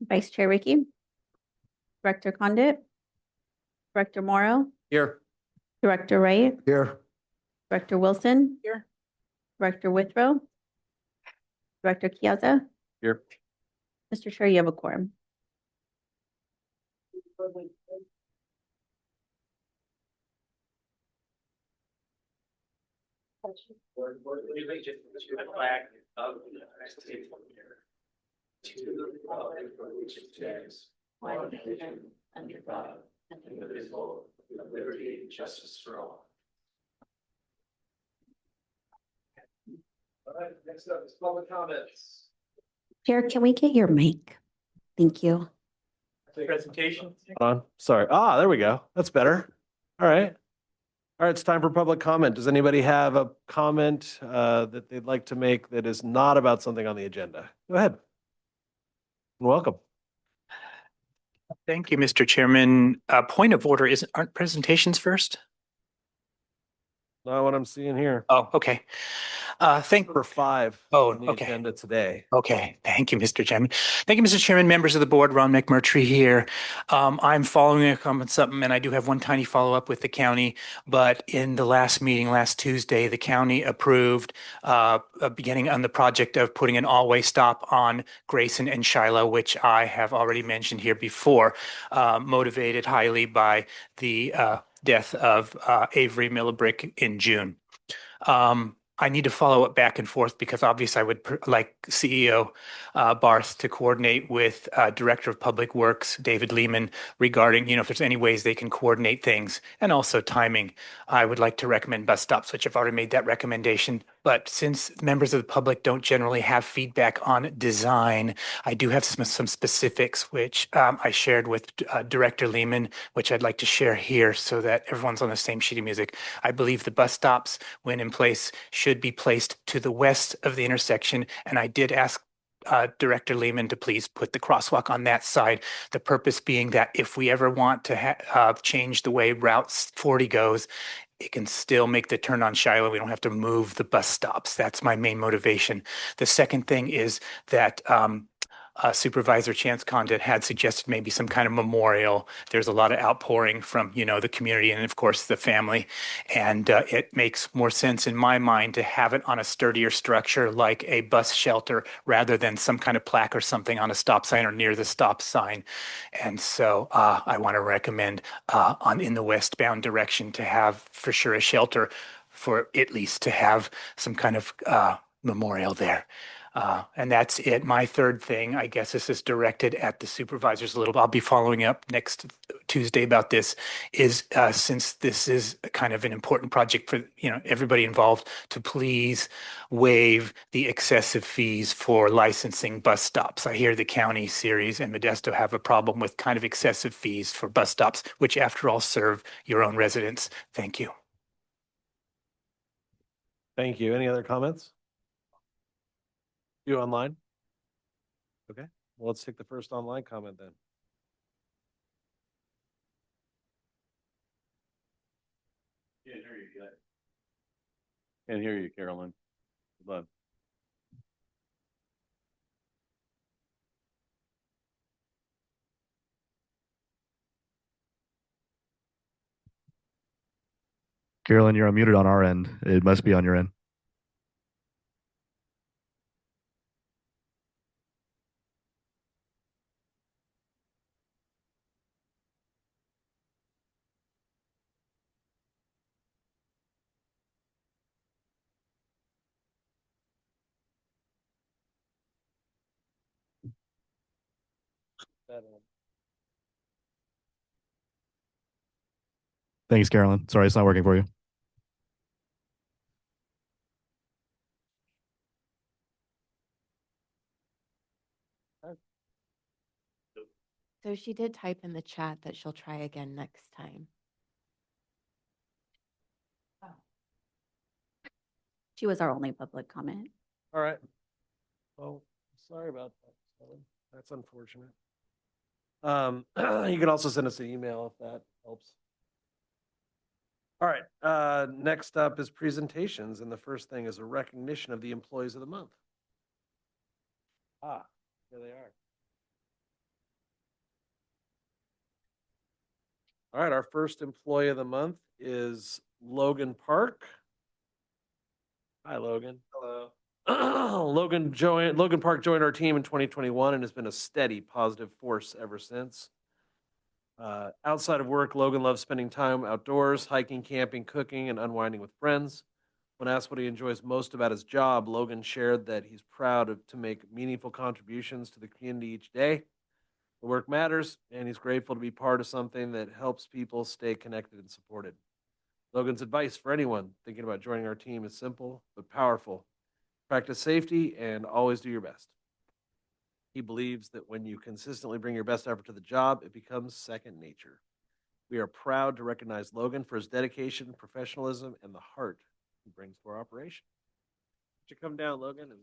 Vice Chair Ricky, Director Condit, Director Morrow, Here. Director Wright, Here. Director Wilson, Here. Director Withrow, Director Chiazza. Here. Mr. Chair, you have a quorum. Under God, indivisible, with liberty and justice for all. All right, next up is public comments. Chair, can we get your mic? Thank you. Presentation. Hold on. Sorry. Ah, there we go. That's better. All right. All right, it's time for public comment. Does anybody have a comment that they'd like to make that is not about something on the agenda? Go ahead. Welcome. Thank you, Mr. Chairman. Point of order, aren't presentations first? Not what I'm seeing here. Oh, okay. Number 5 on the okay. agenda today. Okay, thank you, Mr. Chairman. Thank you, Mr. Chairman, members of the board, Ron McMurtry here. I'm following up on something, and I do have one tiny follow-up with the county, but in the last meeting, last Tuesday, the county approved beginning on the project of putting an all-way stop on Grayson and Shiloh, which I have already mentioned here before, motivated highly by the death of Avery Millibrick in June. I need to follow it back and forth because obviously I would like CEO Barth to coordinate with Director of Public Works, David Lehman, regarding, if there's any ways they can coordinate things, and also timing. I would like to recommend bus stops, which I've already made that recommendation. But since members of the public don't generally have feedback on design, I do have some specifics, which I shared with Director Lehman, which I'd like to share here so that everyone's on the same sheet of music. I believe the bus stops, when in place, should be placed to the west of the intersection. And I did ask Director Lehman to please put the crosswalk on that side. The purpose being that if we ever want to change the way Route 40 goes, it can still make the turn on Shiloh. We don't have to move the bus stops. That's my main motivation. The second thing is that Supervisor Chance Condit had suggested maybe some kind of memorial. There's a lot of outpouring from, the community and, of course, the family. And it makes more sense in my mind to have it on a sturdier structure like a bus shelter rather than some kind of plaque or something on a stop sign or near the stop sign. And so I want to recommend in the westbound direction to have for sure a shelter for at least to have some kind of memorial there. And that's it. My third thing, I guess this is directed at the supervisors a little. I'll be following up next Tuesday about this, is since this is kind of an important project for, everybody involved, to please waive the excessive fees for licensing bus stops. I hear the county, Ceres, and Modesto have a problem with kind of excessive fees for bus stops, which after all serve your own residents. Thank you. Thank you. Any other comments? You online? Okay, well, let's take the first online comment then. Can't hear you yet. Can't hear you, Carolyn. Hold on. Carolyn, you're unmuted on our end. It must be on your end. Thanks, Carolyn. Sorry, it's not working for you. So she did type in the chat that she'll try again next time. She was our only public comment. All right. Well, sorry about that. That's unfortunate. You can also send us an email if that helps. All right, next up is presentations, and the first thing is a recognition of the employees of the month. Ah, here they are. All right, our first employee of the month is Logan Park. Hi, Logan. Hello. Logan Park joined our team in 2021 and has been a steady positive force ever since. Outside of work, Logan loves spending time outdoors, hiking, camping, cooking, and unwinding with friends. When asked what he enjoys most about his job, Logan shared that he's proud to make meaningful contributions to the community each day. The work matters, and he's grateful to be part of something that helps people stay connected and supported. Logan's advice for anyone thinking about joining our team is simple but powerful. Practice safety and always do your best. He believes that when you consistently bring your best effort to the job, it becomes second nature. We are proud to recognize Logan for his dedication, professionalism, and the heart he brings to our operation. Would you come down, Logan? And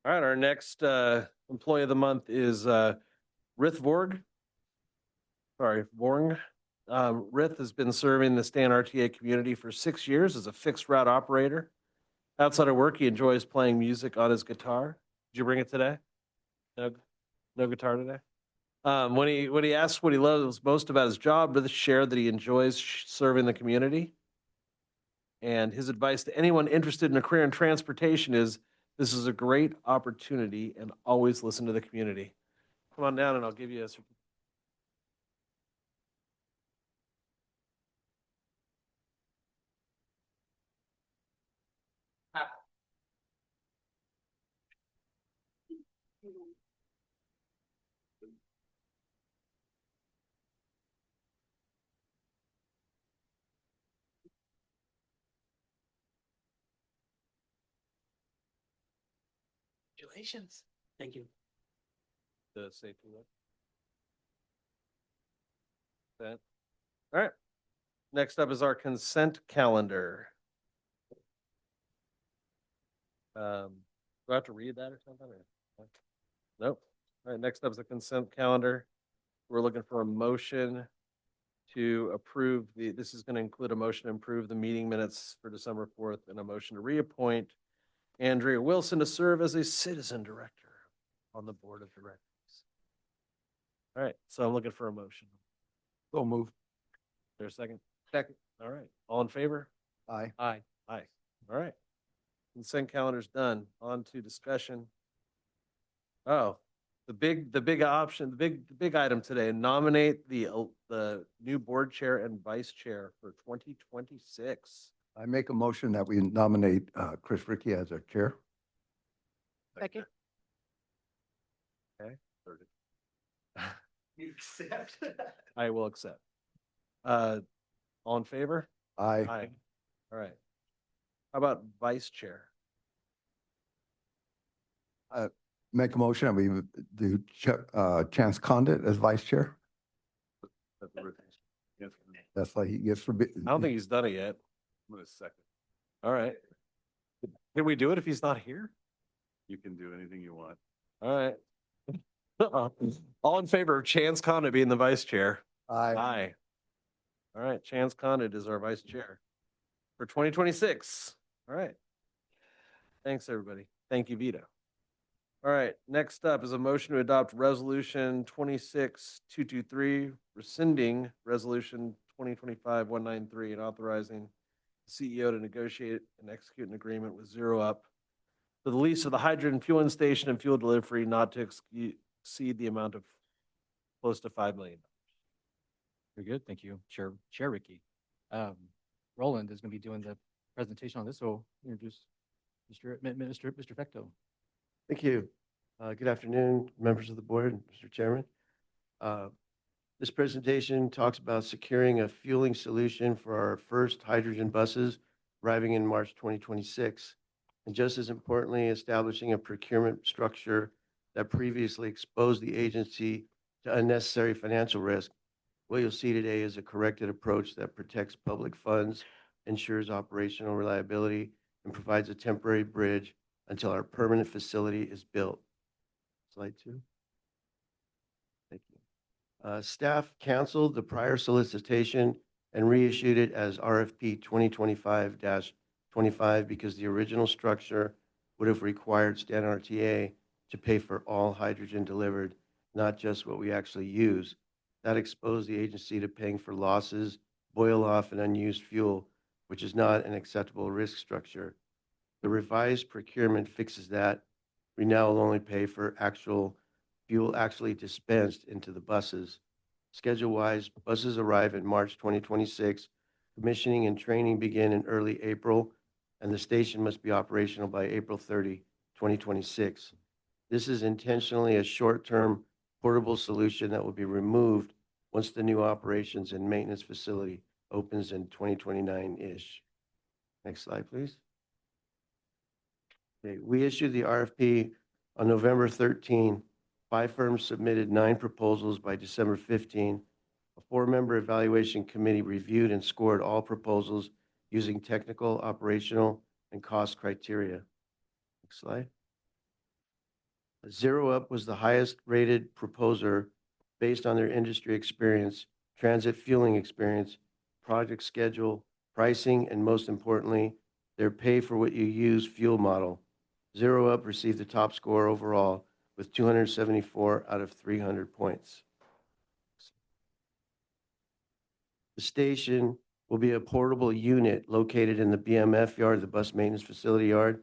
All right, our next employee of the month is Rith Vorg. Sorry, Vorng. Rith has been serving the StanRTA community for 6 years as a fixed route operator. Outside of work, he enjoys playing music on his guitar. Did you bring it today? No, no guitar today. When he asked what he loves most about his job, Rith shared that he enjoys serving the community. And his advice to anyone interested in a career in transportation is this is a great opportunity and always listen to the community. Come on down and I'll give you a certificate. Congratulations. Thank you. The safety one. That. All right. Next up is our consent calendar. Do I have to read that or something? Or? Nope. All right. Next up is the consent calendar. We're looking for a motion to approve this is going to include a motion to approve the meeting minutes for December 4th and a motion to reappoint Andrea Wilson to serve as a citizen director on the board of directors. All right. So I'm looking for a motion. So move. Is there a second? Second. All right. All in favor? Aye. Aye. Aye. All right. Consent calendar's done. On to discussion. Oh, the big option, the big item today, nominate the new board chair and vice chair for 2026. I make a motion that we nominate Chris Ricky as our chair. Second. Okay. You accept? I will accept. All in favor? Aye. Aye. All right. How about vice chair? Make a motion that we do Chance Condit as vice chair. That's like he gets for. I don't think he's done it yet. I'm gonna second. All right. Can we do it if he's not here? You can do anything you want. All right. All in favor of Chance Condit being the vice chair? Aye. Aye. All right, Chance Condit is our vice chair for 2026. All right. Thanks, everybody. Thank you, Vito. All right, next up is a motion to adopt Resolution 26223, rescinding Resolution 2025-193 and authorizing the CEO to negotiate and execute an agreement with Zero Up for the lease of the hydrogen fueling station and fuel delivery not to exceed the amount of close to $5 million. Very good, thank you, Chair Ricky. Roland is going to be doing the presentation on this, so introduce Mr. Fecto. Thank you. Good afternoon, members of the board, Mr. Chairman. Uh, This presentation talks about securing a fueling solution for our first hydrogen buses arriving in March 2026. And just as importantly, establishing a procurement structure that previously exposed the agency to unnecessary financial risk. What you'll see today is a corrected approach that protects public funds, ensures operational reliability, and provides a temporary bridge until our permanent facility is built. Slide 2. Thank you. Staff canceled the prior solicitation and reissued it as RFP 2025-25 because the original structure would have required StanRTA to pay for all hydrogen delivered, not just what we actually use. That exposed the agency to paying for losses, boil off, and unused fuel, which is not an acceptable risk structure. The revised procurement fixes that. We now will only pay for actual fuel actually dispensed into the buses. Schedule-wise, buses arrive in March 2026. Commissioning and training begin in early April, and the station must be operational by April 30, 2026. This is intentionally a short-term portable solution that will be removed once the new operations and maintenance facility opens in 2029-ish. Next slide, please. Okay, we issued the RFP on November 13. 5 firms submitted 9 proposals by December 15. A 4-member evaluation committee reviewed and scored all proposals using technical, operational, and cost criteria. Next slide. Zero Up was the highest rated proposer based on their industry experience, transit fueling experience, project schedule, pricing, and most importantly, their pay for what you use fuel model. Zero Up received the top score overall with 274 out of 300 points. The station will be a portable unit located in the BMF yard, the bus maintenance facility yard,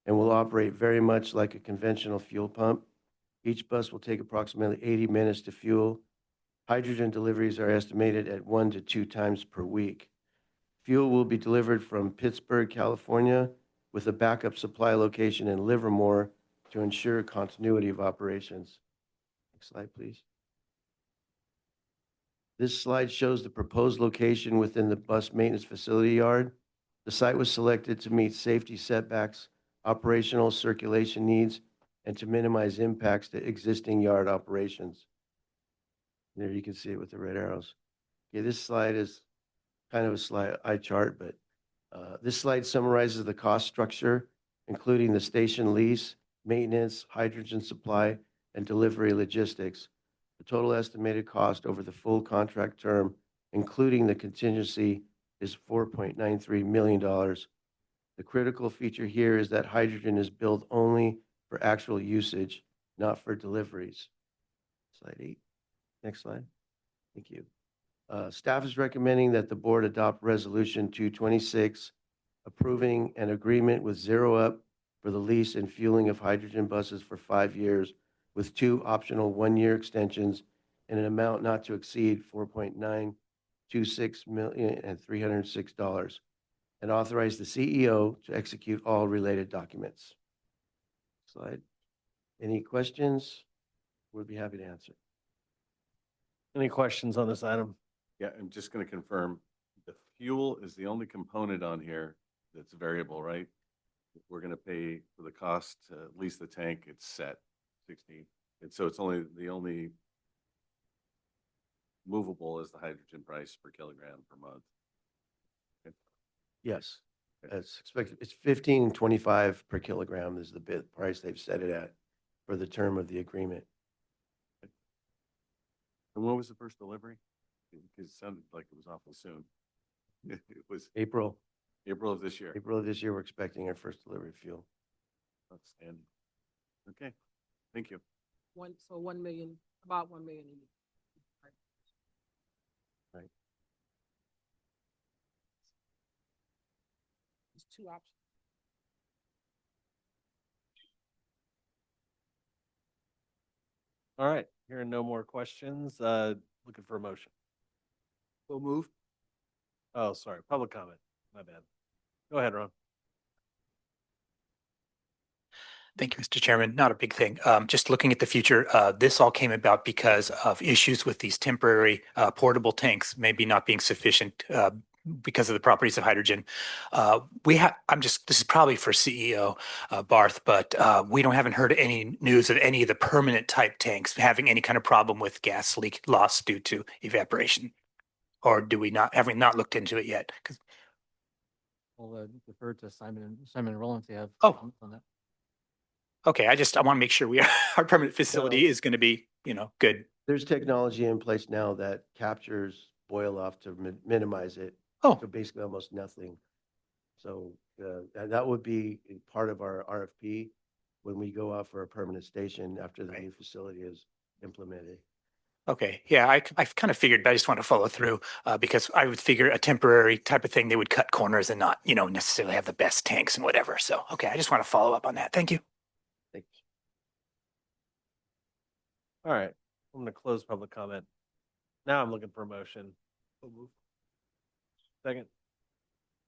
and will operate very much like a conventional fuel pump. Each bus will take approximately 80 minutes to fuel. Hydrogen deliveries are estimated at 1 to 2 times per week. Fuel will be delivered from Pittsburgh, California, with a backup supply location in Livermore to ensure continuity of operations. Next slide, please. This slide shows the proposed location within the bus maintenance facility yard. The site was selected to meet safety setbacks, operational circulation needs, and to minimize impacts to existing yard operations. There you can see it with the red arrows. Okay, this slide is kind of a slide eye chart, but this slide summarizes the cost structure, including the station lease, maintenance, hydrogen supply, and delivery logistics. The total estimated cost over the full contract term, including the contingency, is $4.93 million. The critical feature here is that hydrogen is billed only for actual usage, not for deliveries. Slide 8. Next slide. Thank you. Staff is recommending that the board adopt Resolution 226, approving an agreement with Zero Up for the lease and fueling of hydrogen buses for 5 years, with 2 optional 1-year extensions in an amount not to exceed $4.926,306, and authorize the CEO to execute all related documents. Slide. Any questions? We'd be happy to answer. Any questions on this item? Yeah, I'm just going to confirm, the fuel is the only component on here that's variable, right? If we're going to pay for the cost to lease the tank, it's set 16. And so it's only the only movable is the hydrogen price per kilogram per month. Okay. Yes, as expected. It's 15 and 25 per kilogram is the bid price they've set it at for the term of the agreement. And when was the first delivery? Because it sounded like it was awfully soon. It was April April of this year. of this year, we're expecting our first delivery of fuel. Outstanding. Okay, thank you. 1 million, about 1 million a year. Right. There's 2 options. All right, hearing no more questions, looking for a motion. We'll move. Oh, sorry, public comment. My bad. Go ahead, Ron. Thank you, Mr. Chairman. Not a big thing. Just looking at the future, this all came about because of issues with these temporary portable tanks maybe not being sufficient because of the properties of hydrogen. This is probably for CEO Barth, but haven't heard any news of any of the permanent type tanks having any kind of problem with gas leak loss due to evaporation. Or have we not looked into it yet? We'll defer to Simon and Roland if they have Oh. comments on that. Okay, I want to make sure our permanent facility is going to be, good. There's technology in place now that captures boil off to minimize it. Oh. So basically almost nothing. So and that would be part of our RFP when we go out for a permanent station after the new facility is implemented. Okay, yeah, I've kind of figured, but I just want to follow through because I would figure a temporary type of thing, they would cut corners and not, necessarily have the best tanks and whatever. So, okay, I just want to follow up on that. Thank you. Thanks. All right, I'm going to close public comment. Now I'm looking for a motion. Second.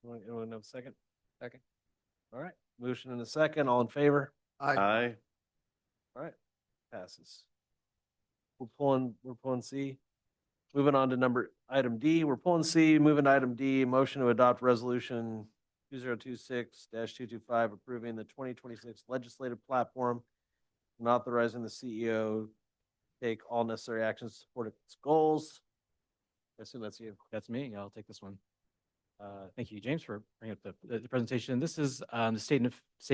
Anyone have a second? Second. All right, motion and a second. All in favor? Aye. All right, passes. We're pulling C. Moving on to item D, we're pulling C, moving to item D, motion to adopt resolution 2026-225 approving the 2026 legislative platform and authorizing the CEO to take all necessary actions to support its goals. I assume that's you. That's me. I'll take this one. Thank you, James, for bringing up the presentation. This is the state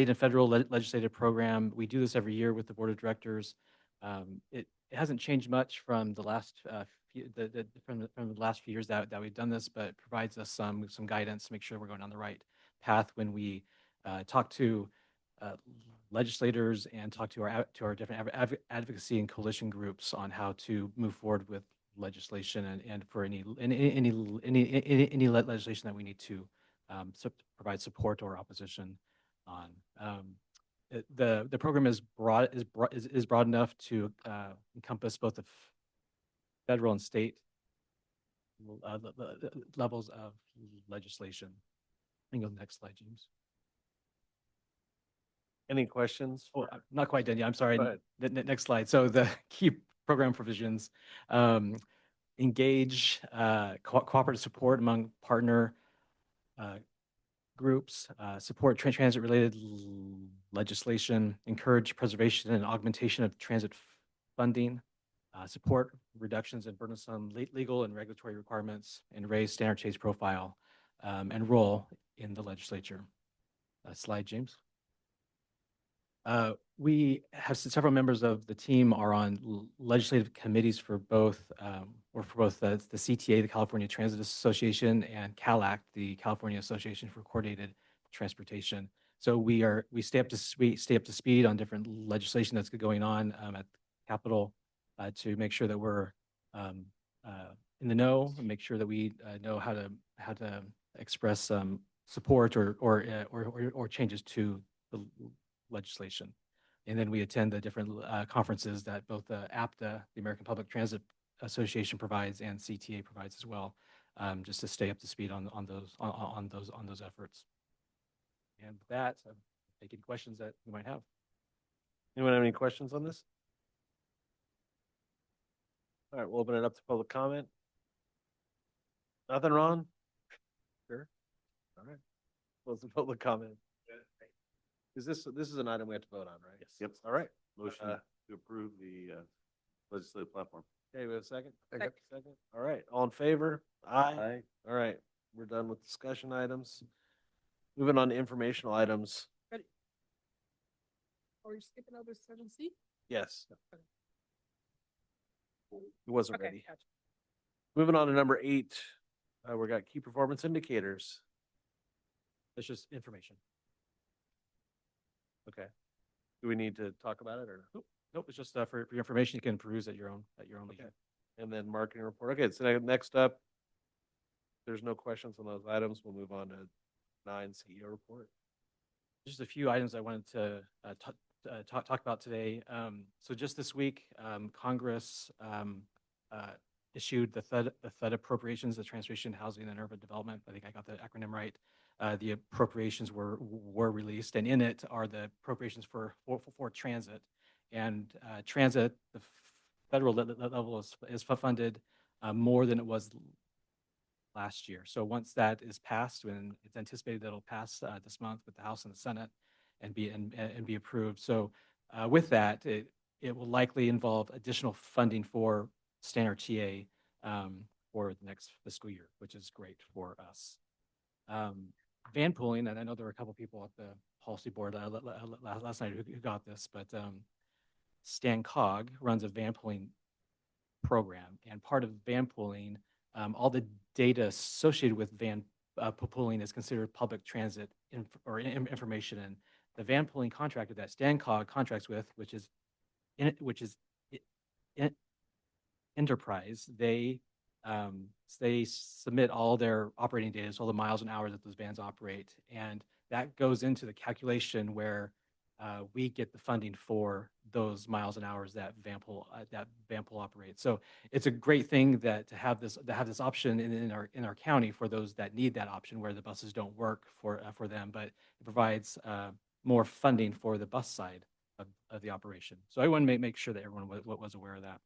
and federal legislative program. We do this every year with the board of directors. It hasn't changed much from the last from the last few years that we've done this, but it provides us some guidance to make sure we're going on the right path when we talk to legislators and talk to our different advocacy and coalition groups on how to move forward with legislation and for any legislation that we need to provide support or opposition on. The program is broad enough to encompass both the federal and state levels of legislation. I can go to the next slide, James. Any questions? Oh, I'm not quite done yet. I'm sorry. Go ahead. Next slide. So the key program provisions engage cooperative support among partner groups, support transit-related legislation, encourage preservation and augmentation of transit funding, support reductions in burdensome legal and regulatory requirements, and raise StanRTA's profile and role in the legislature. Slide, James. We have several members of the team are on legislative committees for both the CTA, the California Transit Association, and CALACT, the California Association for Coordinated Transportation. So we stay up to speed on different legislation that's going on at the Capitol to make sure that we're in the know, and make sure that we know how to express support or changes to the legislation. And then we attend the different conferences that both APTA, the American Public Transit Association, provides, and CTA provides as well, just to stay up to speed on those efforts. And with that, I'm taking questions that you might have. Anyone have any questions on this? All right, we'll open it up to public comment. Nothing, Ron? Sure. All right. Close the public comment. This is an item we have to vote on, right? Yes. Yep. All right. Motion to approve the legislative platform. Okay, we have a second? Second. Second. All right, all in favor? Aye. All right, we're done with discussion items. Moving on to informational items. Are you skipping over 7C? Yes. It wasn't Okay, ready. gotcha. Moving on to number 8, we got key performance indicators. It's just information. Okay. Do we need to talk about it or? Nope, it's just for your information. You can peruse at your own leisure. And then marketing report. Okay, so next up, there's no questions on those items. We'll move on to 9 CEO report. Just a few items I wanted to talk about today. So just this week, Congress issued the FED appropriations, the Transportation, Housing, and Urban Development. I think I got the acronym right. the appropriations were released, and in it are the appropriations for transit. And transit, the federal level is funded more than it was last year. So once that is passed, when it's anticipated that it'll pass this month with the House and the Senate and be approved. So with that, it will likely involve additional funding for StanRTA for the next fiscal year, which is great for us. Van pooling, and I know there were a couple people at the policy board last night who got this, but Stan Cog runs a van pooling program, and part of van pooling, all the data associated with van pooling is considered public transit information, and the van pooling contractor that Stan Cog contracts with, which is Enterprise, they submit all their operating data, so all the miles and hours that those vans operate, and that goes into the calculation where we get the funding for those miles and hours that van pool operates. So it's a great thing that to have this option in our county for those that need that option, where the buses don't work for them, but it provides more funding for the bus side of the operation. So I want to make sure that everyone was aware of that.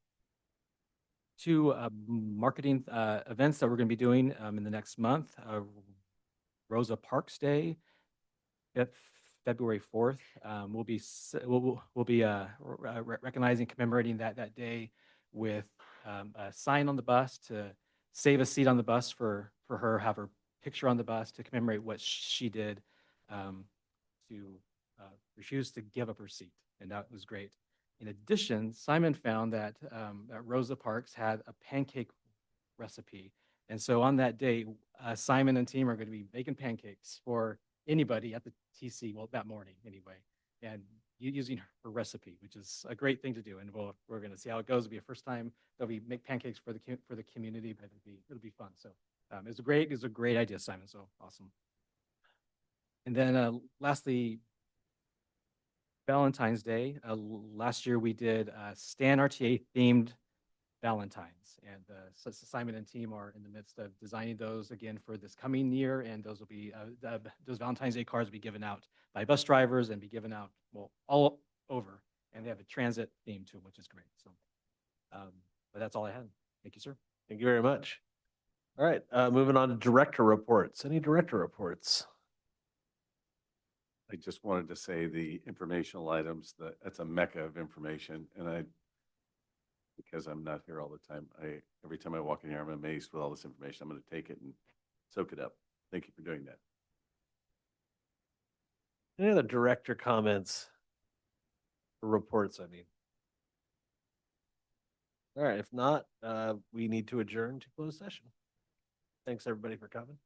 Two marketing events that we're going to be doing in the next month. Rosa Parks Day, February 4th. We'll be recognizing, commemorating that day with a sign on the bus to save a seat on the bus for her, have her picture on the bus to commemorate what she did to refuse to give up her seat, and that was great. In addition, Simon found that Rosa Parks had a pancake recipe. And so on that day, Simon and team are going to be making pancakes for anybody at the TC, well, that morning anyway, and using her recipe, which is a great thing to do. And we're going to see how it goes. It'll be a first time that we make pancakes for the community, but it'll be fun. So it's a great idea, Simon. So awesome. And then lastly, Valentine's Day. Last year we did StanRTA themed Valentines, and so Simon and team are in the midst of designing those again for this coming year, and those will be those Valentine's Day cards will be given out by bus drivers and be given out all over, and they have a transit theme to them, which is great. So, but that's all I had. Thank you, sir. Thank you very much. All right, moving on to director reports. Any director reports? I just wanted to say the informational items, that's a mecca of information. And because I'm not here all the time, every time I walk in here, I'm amazed with all this information. I'm going to take it and soak it up. Thank you for doing that. Any other director comments or reports, I mean? All right, if not, we need to adjourn to closed session. Thanks, everybody, for coming.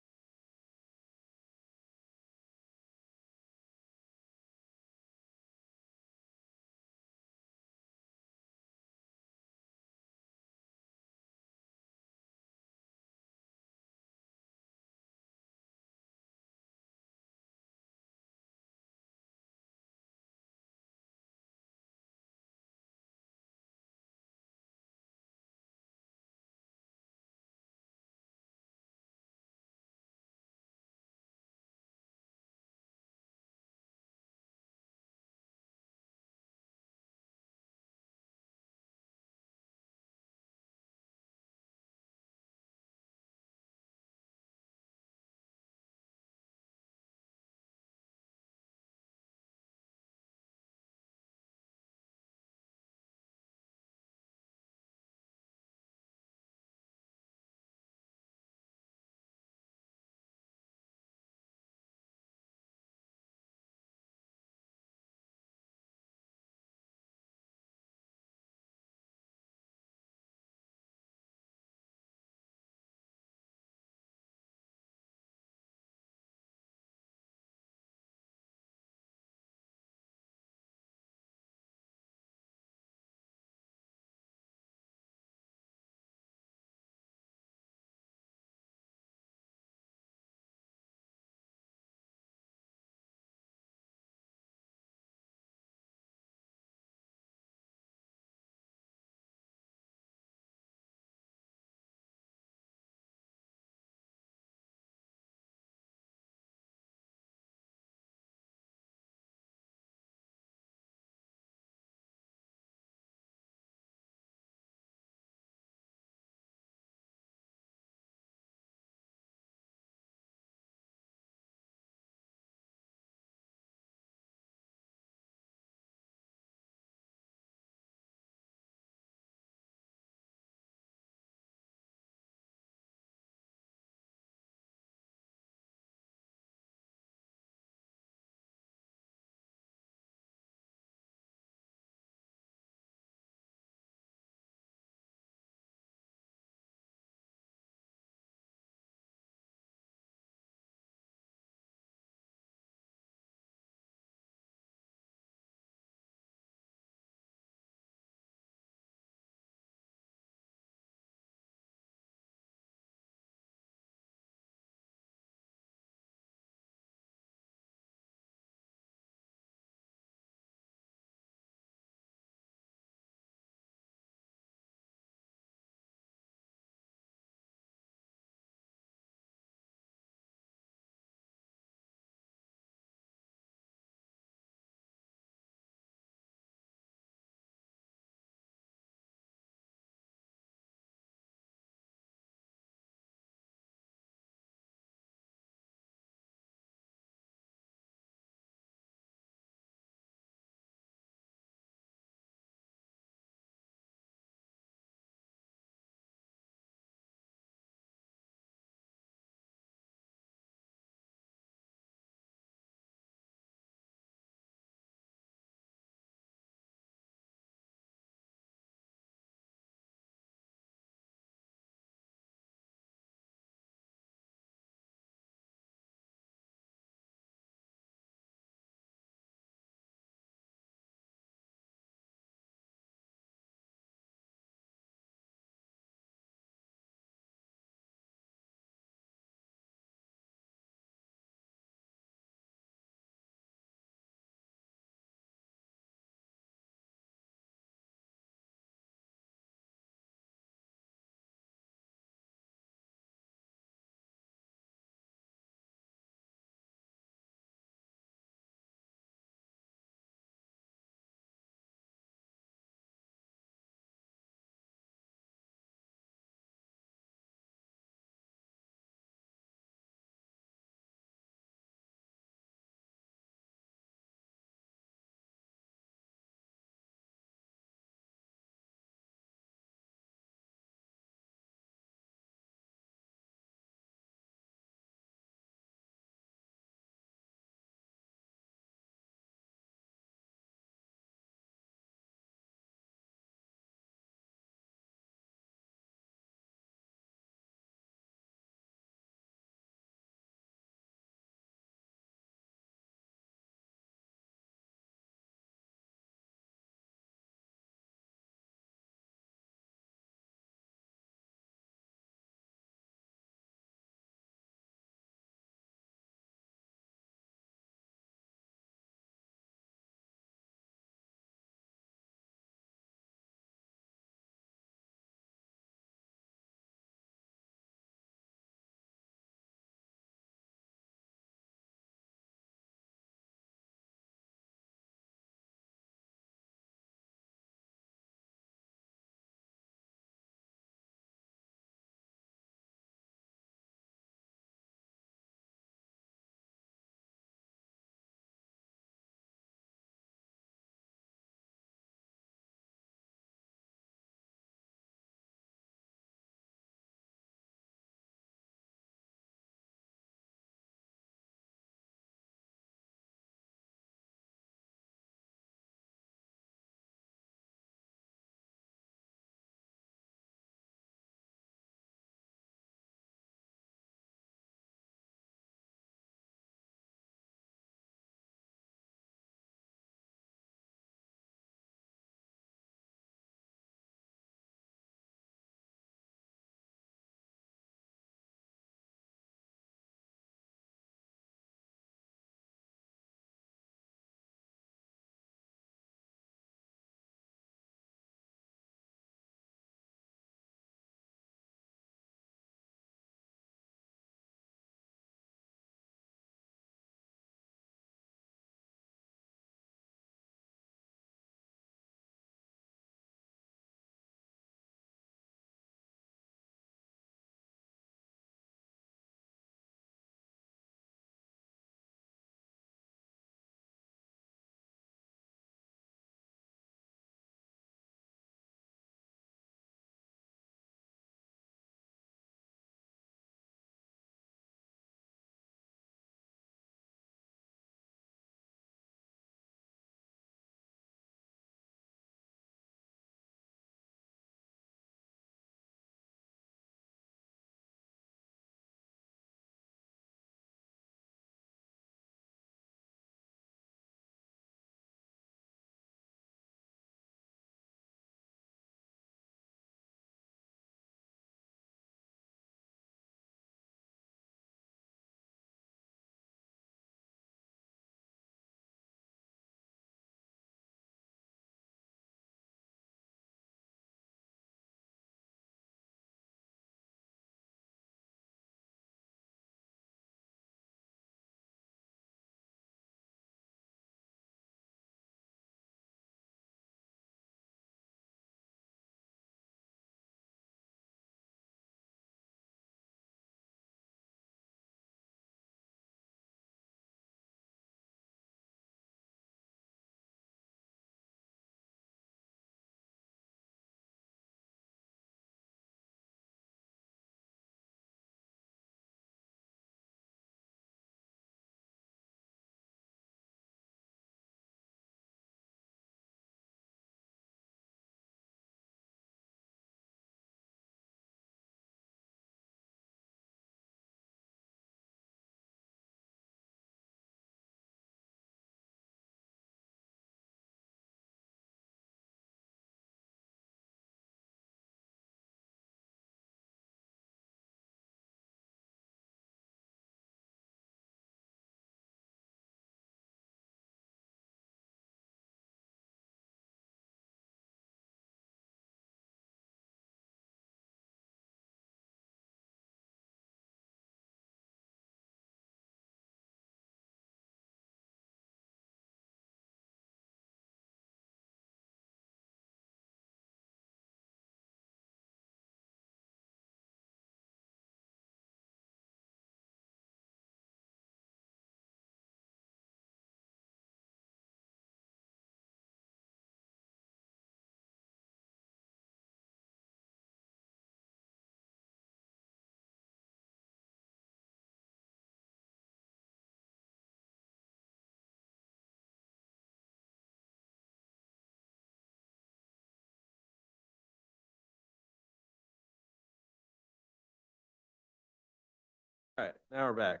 All right, now we're back.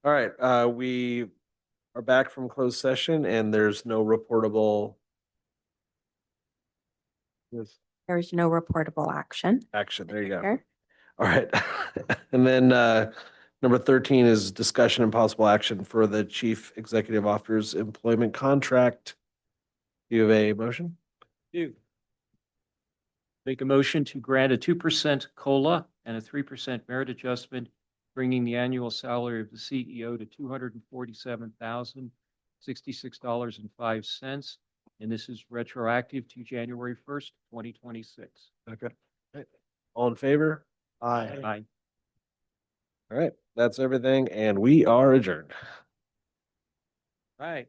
All right, we are back from closed session and there's no reportable yes, There's no reportable action. action. There you go. Chair. All right. And then number 13 is discussion and possible action for the chief executive officer's employment contract. Do you have a motion? Do. Make a motion to grant a 2% COLA and a 3% merit adjustment, bringing the annual salary of the CEO to $247,066.05. And this is retroactive to January 1st, 2026. Okay. All right. All in favor? Aye. All right, that's everything, and we are adjourned. Right.